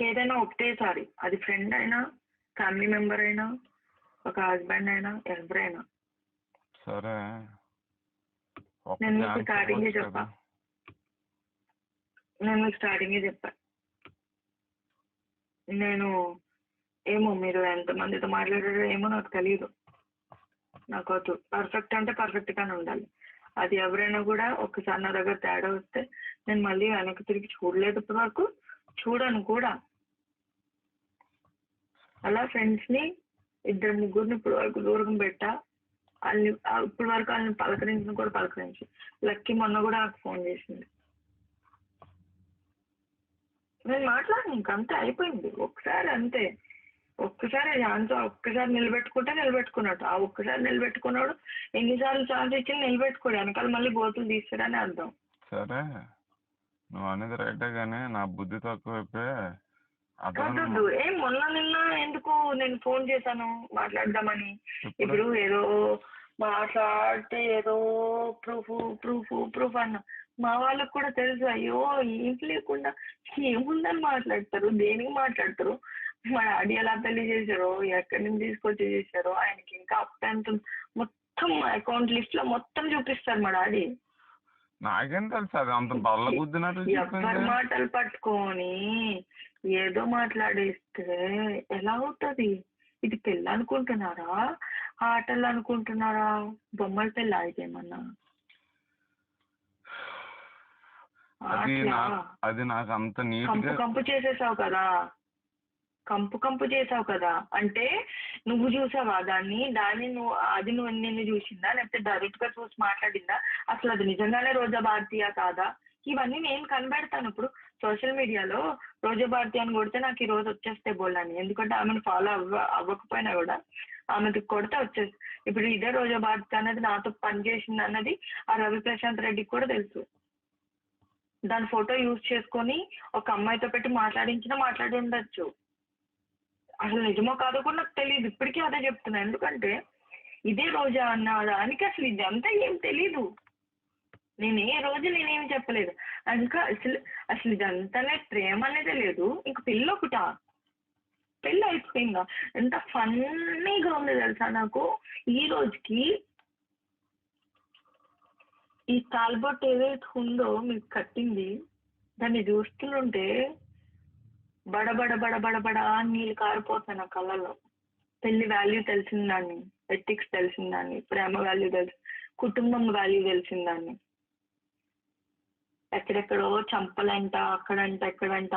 నాకేదైనా ఒకటేసారి, అది ఫ్రెండ్ అయినా, ఫ్యామిలీ మెంబర్ అయినా, ఒక హస్బెండ్ అయినా, ఎవరైనా. సరే నేను మీకు స్టార్టింగే చెప్పా నేను ఏమో మీరు ఎంతమందితో మాట్లాడారో ఏమో నాకు తెలియదు. నాకు వద్దు. పర్ఫెక్ట్ అంటే పర్ఫెక్ట్గానే ఉండాలి. అది ఎవరైనా కూడా ఒక్కసారి నా దగ్గర తేడా వస్తే నేను మళ్ళీ వెనక్కి తిరిగి చూడలేదు ఇప్పటి వరకు, చూడను కూడా. అలా ఫ్రెండ్స్ని 2-3 ఇప్పటి వరకు దూరం పెట్టా. వాళ్ళని ఇప్పటి వరకు వాళ్ళని పలకరించిన కూడా పలకరించి. లక్కీ మొన్న కూడా నాకు ఫోన్ చేసింది. నేను మాట్లాడను, ఇంకంతే అయిపోయింది. ఒక్కసారి అంతే, ఒక్కసారి ఛాన్స్, ఒక్కసారి నిలబెట్టుకున్నట్టు. ఆ ఒక్కసారి నిలబెట్టుకున్నాడు ఎన్నిసార్లు ఛాన్స్ ఇచ్చి నిలబెట్టుకోడు, వెనకాల మళ్ళీ గోతులు తీస్తాడని అర్థం. సరే నువ్వు అనేది రైటే కానీ నా బుద్ధి తక్కువైపోయి కాదు. మొన్న నిన్న ఎందుకు నేను ఫోన్ చేశాను మాట్లాడదామని. ఇప్పుడు ఏదో మాట్లాడితే ఏదో ప్రూఫ్ అన్న మా వాళ్ళకు కూడా తెలుసు. అయ్యో ఏం లేకుండా ఏముందని మాట్లాడతారు, దేనికి మాట్లాడతారు. మా డాడీ ఎలా పెళ్లి చేశారో, ఎక్కడి నుంచి తీసుకొచ్చి చేశారో, ఆయనకి ఇంకా అప్ ఎంత మొత్తం అకౌంట్ లిస్ట్ లో మొత్తం చూపిస్తారు మా డాడీ. నాకేం తెలుసు అది అంత బల్ల గుద్దినట్టు. ఎవరి మాటలు పట్టుకొని ఏదో మాట్లాడేస్తే ఎలా అవుతుంది? ఇది పెళ్ళి అనుకుంటున్నారా, ఆటలు అనుకుంటున్నారా? బొమ్మల పెళ్ళి అయితేమన్నా అది నాకు అంత కంపు చేసేసావు కదా. అంటే నువ్వు చూసావా దాన్ని నువ్వు నిన్ను చూసిందా, లేకపోతే డైరెక్ట్ గా చూసి మాట్లాడిందా? అసలు అది నిజంగానే రోజా భారతీయ కాదా? ఇవన్నీ నేను కనబెడతాను. ఇప్పుడు సోషల్ మీడియాలో రోజా భారతి అని కొడితే నాకు ఈ రోజు వచ్చేస్తే బోల్డని, ఎందుకంటే ఆమెను ఫాలో అవ్వకపోయినా కూడా ఆమెకి కొడితే వచ్చేసి. ఇప్పుడు ఇదే రోజా భారతి అనేది నాతో పనిచేసింది అన్నది ఆ రవి ప్రశాంత్ రెడ్డికి కూడా తెలుసు. దాని ఫోటో యూజ్ చేసుకొని ఒక అమ్మాయితో పెట్టి మాట్లాడి ఉండొచ్చు. అసలు నిజమో కాదో కూడా నాకు తెలియదు. ఇప్పటికీ అదే చెప్తున్నా, ఎందుకంటే ఇదే రోజా అన్న దానికి అసలు ఇదంతా ఏం తెలీదు. నేనేం చెప్పలేదు. ఇంకా అసలు ఇదంతానే ప్రేమ అనేదే లేదు. ఇంక పెళ్ళి అయిపోయిందా? ఎంత ఫన్నీగా ఉంది తెలుసా నాకు ఈ రోజుకి. ఈ తాల్బొట్ ఏదైతే ఉందో మీకు కట్టింది, దాన్ని చూస్తుంటే బడబడ నీళ్ళు కారిపోతాయి నా కళ్ళలో. పెళ్లి వాల్యూ తెలిసిందాన్ని, ఎథిక్స్ తెలిసిందాన్ని, ప్రేమ వాల్యూ కుటుంబం వాల్యూ తెలిసిందాన్ని. ఎక్కడెక్కడో చంపలంట, అక్కడంట ఎక్కడంట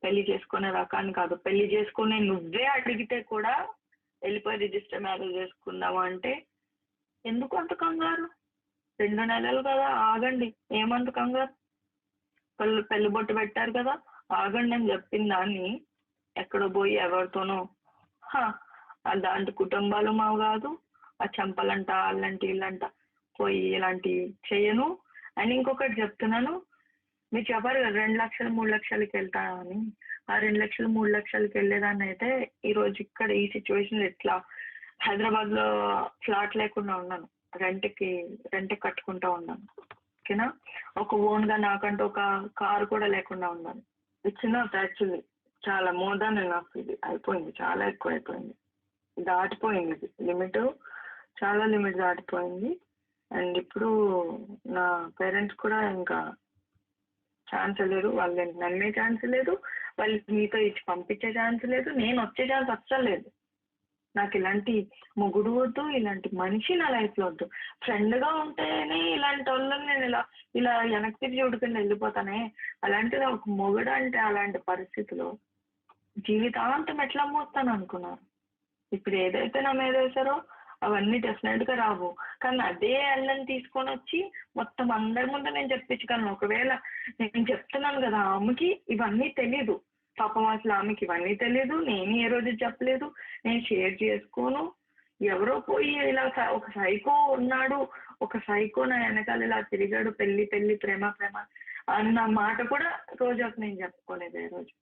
పెళ్లి చేసుకునే రకాన్ని కాదు. పెళ్లి చేసుకునే నువ్వే అడిగితే కూడా వెళ్ళిపోయి రిజిస్టర్ మ్యారేజ్ చేసుకుందాము అంటే ఎందుకు అంత కంగారు? 2 నెలలు కదా, ఆగండి. ఏమంత కంగారు? పెళ్లి బొట్టు పెట్టారు కదా, ఆగండి అని చెప్పిన దాన్ని ఎక్కడో పోయి ఎవరితోనో అలాంటి కుటుంబాలు మావు కాదు. ఆ చంపలంట, వాళ్ళంటి ఇల్లంట పోయి ఇలాంటి చేయను అని. ఇంకొకటి చెప్తున్నాను, మీరు చెప్పారు కదా 2 లక్షలు 3 లక్షలకి వెళ్తా అని. ఆ 2 లక్షలు 3 లక్షలకి వెళ్ళేదాన్ని అయితే ఈరోజు ఇక్కడ ఈ సిచ్యువేషన్ ఎట్లా హైదరాబాద్ లో ఫ్లాట్ లేకుండా ఉన్నాను, రెంట్ కట్టుకుంటా ఉన్నాను. ఓకేనా? ఒక ఓన్ గా నాకంటూ ఒక కారు కూడా లేకుండా ఉన్నాను. ఇచ్చిన యాక్చువల్లీ చాలా మోర్ దాన్ ఎనఫ్. ఇది అయిపోయింది, చాలా ఎక్కువ అయిపోయింది, దాటిపోయింది. ఇది లిమిట్, చాలా లిమిట్ దాటిపోయింది. అండ్ ఇప్పుడు నా పేరెంట్స్ కూడా ఇంకా ఛాన్స్ లేదు, వాళ్ళు నమ్మే ఛాన్స్ లేదు, వాళ్ళు మీతో ఇచ్చి పంపించే ఛాన్స్ లేదు, నేను వచ్చే ఛాన్స్ అస్సలు లేదు. నాకు ఇలాంటి మొగుడు వద్దు, ఇలాంటి మనిషి నా లైఫ్లో వద్దు. ఫ్రెండ్గా ఉంటేనే ఇలాంటి వాళ్ళని నేను ఇలా వెనక్కి తిరిగి చూడకుండా వెళ్ళిపోతానే. అలాంటిది ఒక మొగుడు అంటే అలాంటి పరిస్థితిలో జీవితాంతం ఎట్లా మోస్తాను అనుకున్నారు. ఇప్పుడు ఏదైతే నా మీద వేశారో అవన్నీ డెఫినెట్గా రావు. కానీ అదే అల్లని తీసుకొని వచ్చి మొత్తం అందరి ముందు నేను చెప్పించగలను. ఒకవేళ నేను చెప్తున్నాను కదా, ఆమెకి ఇవన్నీ తెలీదు. పాపం అసలు ఆమెకి ఇవన్నీ తెలీదు. నేను ఏ రోజు చెప్పలేదు, నేను షేర్ చేసుకోను. ఎవరో పోయి ఇలా ఒక సైకో ఉన్నాడు, ఒక సైకో నా వెనకాల ఇలా తిరిగాడు, పెళ్లి ప్రేమ అన్న మాట కూడా రోజాకు నేను చెప్పుకోలేదు ఏ రోజు.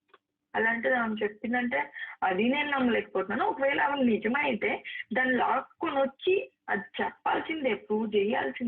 అలాంటిది ఆమె చెప్పిందంటే అది నేను నమ్మలేకపోతున్నాను. ఒకవేళ ఆమె నిజమైతే దాన్ని లాక్కొని వచ్చి అది చెప్పాల్సిందే, ప్రూవ్ చేయాల్సిందే.